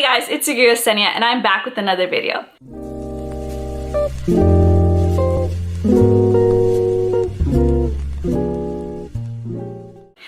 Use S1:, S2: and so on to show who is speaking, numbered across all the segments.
S1: guys, it's your girl Senia and I'm back with another video.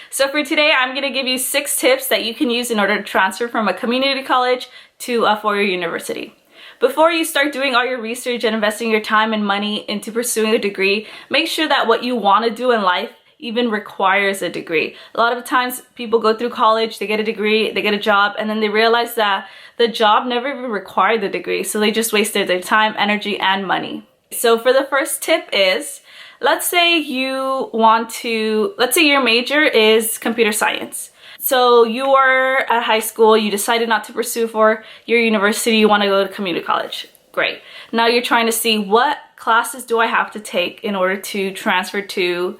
S1: So for today, I'm going to give you 6 tips that you can use in order to transfer from a community college to a four-year university. Before you start doing all your research and investing your time and money into pursuing a degree, make sure that what you want to do in life even requires a degree. A lot of times people go through college, they get a degree, they get a job, and then they realize that the job never even required the degree, so they just wasted their time, energy, and money. So for the first tip is, let's say your major is computer science. So you are at high school, you decided not to pursue for your university, you want to go to community college. Great. Now you're trying to see what classes do I have to take in order to transfer to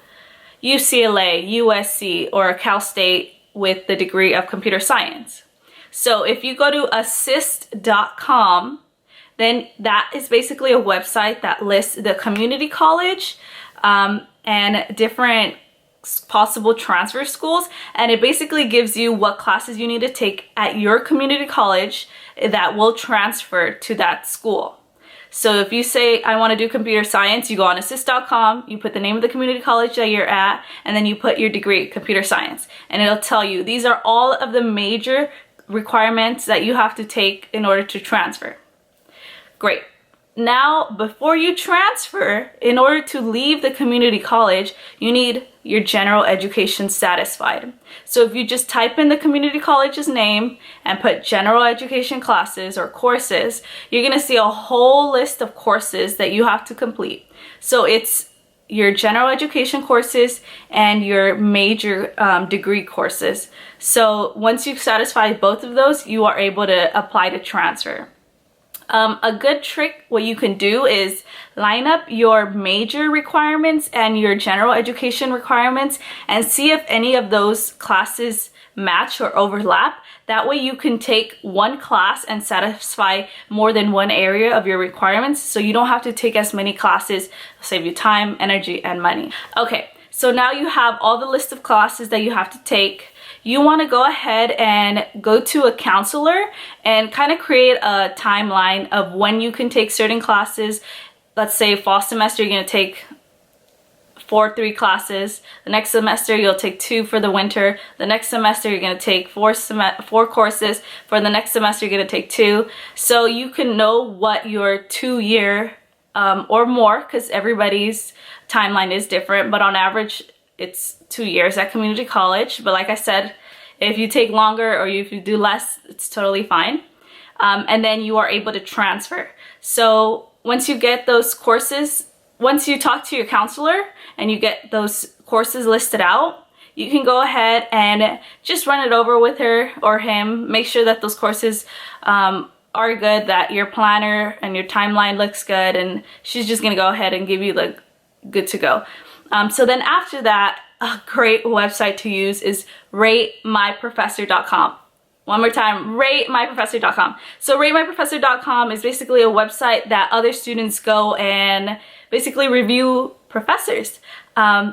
S1: UCLA, USC, or Cal State with the degree of computer science. So if you go to assist.com, then that is basically a website that lists the community college and different possible transfer schools, and it basically gives you what classes you need to take at your community college that will transfer to that school. So if you say, I want to do computer science, you go on assist.com, you put the name of the community college that you're at, and then you put your degree, computer science. And it'll tell you, these are all of the major requirements that you have to take in order to transfer. Great. Now, before you transfer, in order to leave the community college, you need your general education satisfied. So if you just type in the community college's name and put general education classes or courses, you're going to see a whole list of courses that you have to complete. So it's your general education courses and your major degree courses. So once you've satisfied both of those, you are able to apply to transfer. A good trick, what you can do is line up your major requirements and your general education requirements and see if any of those classes match or overlap. That way you can take one class and satisfy more than one area of your requirements, so you don't have to take as many classes, save you time, energy, and money. Okay, so now you have all the list of classes that you have to take. You want to go ahead and go to a counselor and kind of create a timeline of when you can take certain classes. Let's say fall semester you're going to take 3 classes. The next semester you'll take 2 for the winter. The next semester you're going to take 4 courses. For the next semester you're going to take 2. So you can know what your 2-year or more, because everybody's timeline is different, but on average it's 2 years at community college. But like I said, if you take longer or if you do less, it's totally fine. And then you are able to transfer. So once you get those courses, once you talk to your counselor and you get those courses listed out, you can go ahead and just run it over with her or him. Make sure that those courses are good, that your planner and your timeline looks good, and she's just gonna go ahead and give you the good to go. So then after that, a great website to use is ratemyprofessor.com. One more time, ratemyprofessor.com. So ratemyprofessor.com is basically a website that other students go and basically review professors.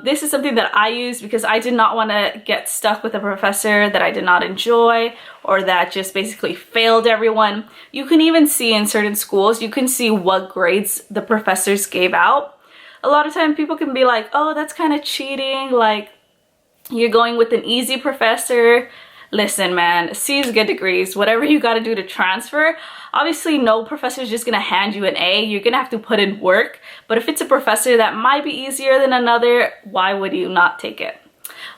S1: This is something that I use because I did not want to get stuck with a professor that I did not enjoy or that just basically failed everyone. You can even see in certain schools, you can see what grades the professors gave out. A lot of times people can be like, oh, that's kind of cheating, like you're going with an easy professor. Listen, man, C's get degrees, whatever you got to do to transfer. Obviously, no professor is just going to hand you an A. You're going to have to put in work. But if it's a professor that might be easier than another, why would you not take it?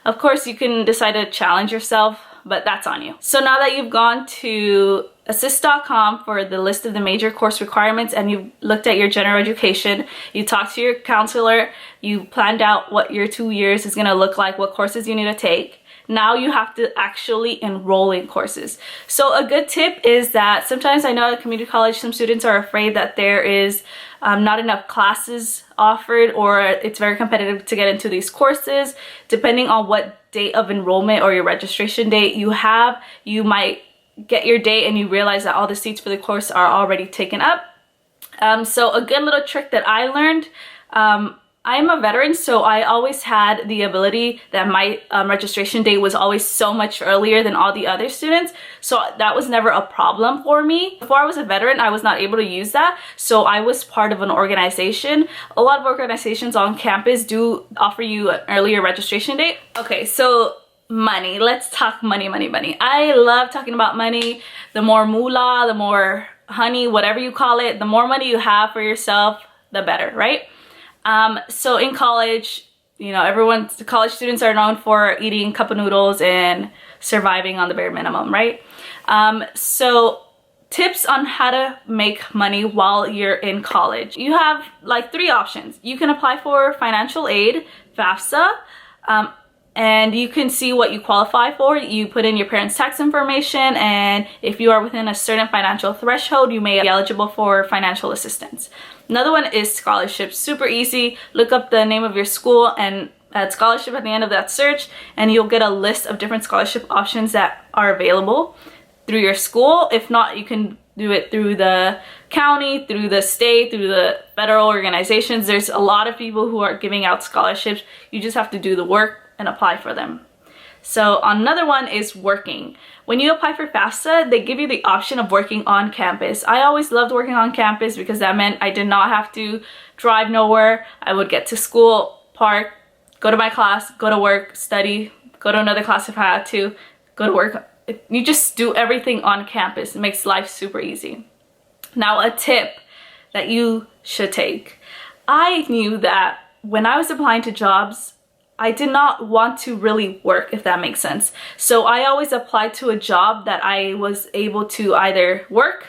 S1: Of course, you can decide to challenge yourself, but that's on you. So now that you've gone to assist.com for the list of the major course requirements and you've looked at your general education, you talked to your counselor, you planned out what your 2 years is going to look like, what courses you need to take. Now you have to actually enroll in courses. So a good tip is that sometimes I know at community college some students are afraid that there is not enough classes offered, or it's very competitive to get into these courses. Depending on what date of enrollment or your registration date you have, you might get your date and you realize that all the seats for the course are already taken up. So a good little trick that I learned I'm a veteran, so I always had the ability that my registration date was always so much earlier than all the other students. So that was never a problem for me. Before I was a veteran, I was not able to use that. So I was part of an organization. A lot of organizations on campus do offer you an earlier registration date. Okay, so money. Let's talk money, money, money. I love talking about money. The more moolah, the more honey, whatever you call it, the more money you have for yourself, the better, right? So in college, you know, college students are known for eating cup of noodles and surviving on the bare minimum, right? So tips on how to make money while you're in college. You have like 3 options. You can apply for financial aid, FAFSA, and you can see what you qualify for. You put in your parents' tax information, and if you are within a certain financial threshold, you may be eligible for financial assistance. Another one is scholarships. Super easy. Look up the name of your school and add scholarship at the end of that search, and you'll get a list of different scholarship options that are available through your school. If not, you can do it through the county, through the state, through the federal organizations. There's a lot of people who are giving out scholarships. You just have to do the work and apply for them. So another one is working. When you apply for FAFSA, they give you the option of working on campus. I always loved working on campus because that meant I did not have to drive nowhere. I would get to school, park, go to my class, go to work, study, go to another class if I had to, go to work. You just do everything on campus. It makes life super easy. Now, a tip that you should take. I knew that when I was applying to jobs, I did not want to really work, if that makes sense. So I always applied to a job that I was able to either work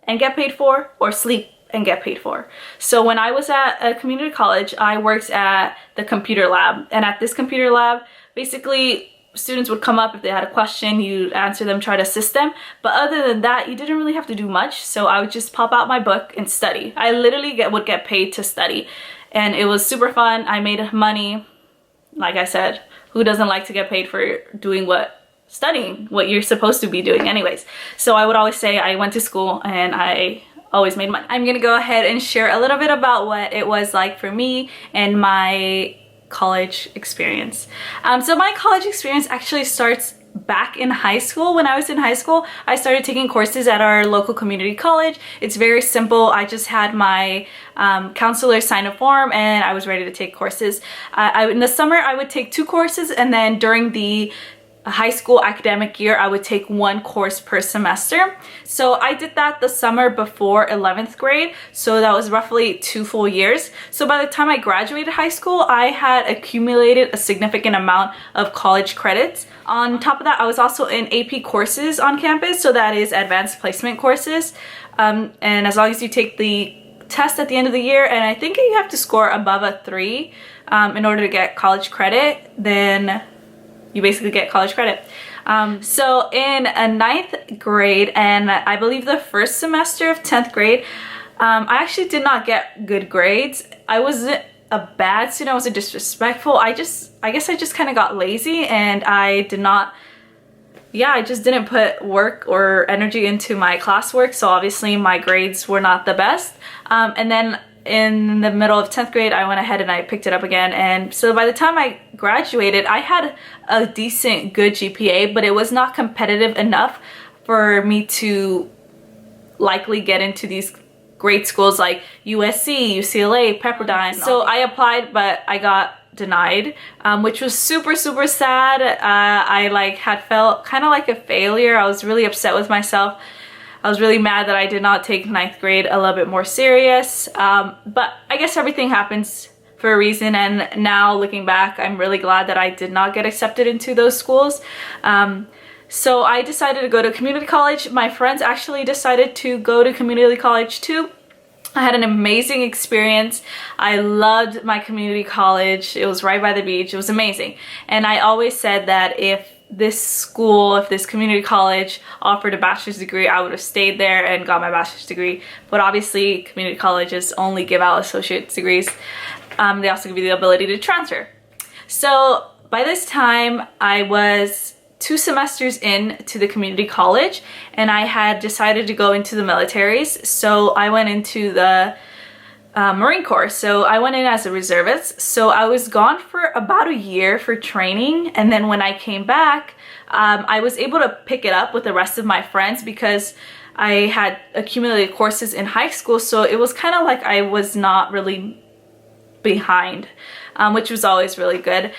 S1: and get paid for or sleep and get paid for. So when I was at a community college, I worked at the computer lab. And at this computer lab, basically students would come up if they had a question, you'd answer them, try to assist them. But other than that, you didn't really have to do much. So I would just pop out my book and study. I literally would get paid to study. And it was super fun. I made money. Like I said, who doesn't like to get paid for studying what you're supposed to be doing anyways? So I would always say I went to school and I always made money. I'm gonna go ahead and share a little bit about what it was like for me and my college experience. So my college experience actually starts back in high school. When I was in high school, I started taking courses at our local community college. It's very simple. I just had my counselor sign a form and I was ready to take courses. In the summer, I would take 2 courses, and then during the high school academic year, I would take 1 course per semester. So I did that the summer before 11th grade. So that was roughly 2 full years. So by the time I graduated high school, I had accumulated a significant amount of college credits. On top of that, I was also in AP courses on campus. So that is advanced placement courses. And as long as you take the test at the end of the year, and I think you have to score above a 3 in order to get college credit, then you basically get college credit. So in a 9th grade and I believe the first semester of 10th grade, I actually did not get good grades. I wasn't a bad student, I wasn't disrespectful. I guess I just kind of got lazy and I just didn't put work or energy into my classwork. So obviously my grades were not the best. And then in the middle of 10th grade, I went ahead and I picked it up again. And so by the time I graduated, I had a decent, good GPA, but it was not competitive enough for me to likely get into these great schools like USC, UCLA, Pepperdine. So I applied, but I got denied, which was super, super sad. I had felt kind of like a failure. I was really upset with myself. I was really mad that I did not take 9th grade a little bit more serious, but I guess everything happens for a reason, and now looking back, I'm really glad that I did not get accepted into those schools. So I decided to go to community college. My friends actually decided to go to community college too. I had an amazing experience. I loved my community college. It was right by the beach. It was amazing. And I always said that if this community college offered a bachelor's degree, I would have stayed there and got my bachelor's degree. But obviously community colleges only give out associate's degrees. They also give you the ability to transfer. So by this time I was 2 semesters in to the community college and I had decided to go into the militaries. So I went into the Marine Corps. So I went in as a reservist. So I was gone for about a year for training, and then when I came back, I was able to pick it up with the rest of my friends because I had accumulated courses in high school, so it was kind of like I was not really behind, which was always really good.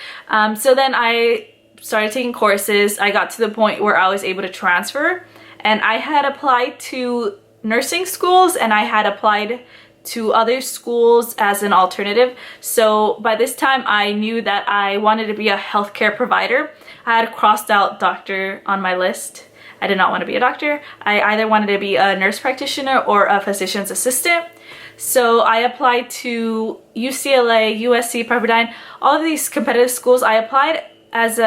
S1: So then I started taking courses. I got to the point where I was able to transfer, and I had applied to nursing schools and I had applied to other schools as an alternative. So by this time I knew that I wanted to be a healthcare provider. I had crossed out doctor on my list. I did not want to be a doctor. I either wanted to be a nurse practitioner or a physician's assistant. So I applied to UCLA, USC, Pepperdine, all of these competitive schools. I applied as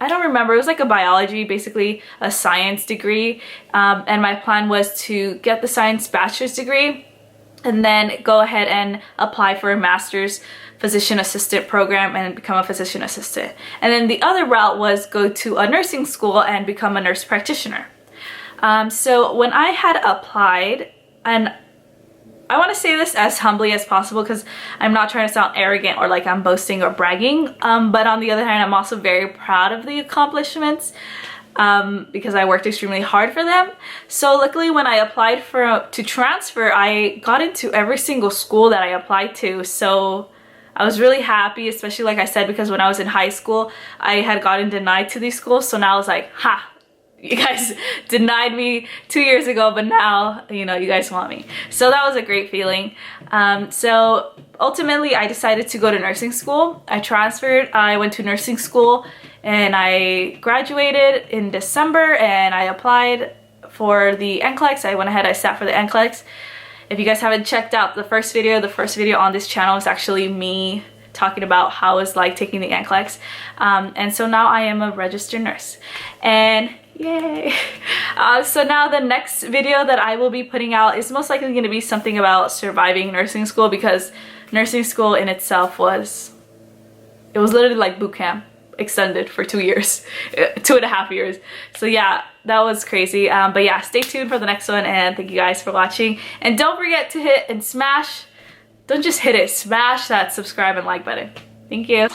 S1: I don't remember, it was like a biology, basically a science degree. And my plan was to get the science bachelor's degree and then go ahead and apply for a master's physician assistant program and become a physician assistant. And then the other route was go to a nursing school and become a nurse practitioner. So when I had applied, and I want to say this as humbly as possible because I'm not trying to sound arrogant or like I'm boasting or bragging, but on the other hand, I'm also very proud of the accomplishments because I worked extremely hard for them. So luckily when I applied to transfer, I got into every single school that I applied to. So I was really happy, especially like I said, because when I was in high school, I had gotten denied to these schools. So now I was like, ha! You guys denied me 2 years ago, but now, you know, you guys want me. So that was a great feeling. So ultimately, I decided to go to nursing school. I transferred, I went to nursing school, and I graduated in December, and I applied for the NCLEX. I went ahead, I sat for the NCLEX. If you guys haven't checked out the first video on this channel is actually me talking about how it was like taking the NCLEX. And so now I am a registered nurse. And yay! So now the next video that I will be putting out is most likely going to be something about surviving nursing school, because nursing school in itself was literally like boot camp extended for 2 years, 2.5 years. So yeah, that was crazy. But yeah, stay tuned for the next one, and thank you guys for watching. And don't forget to hit and smash, don't just hit it, smash that subscribe and like button. Thank you.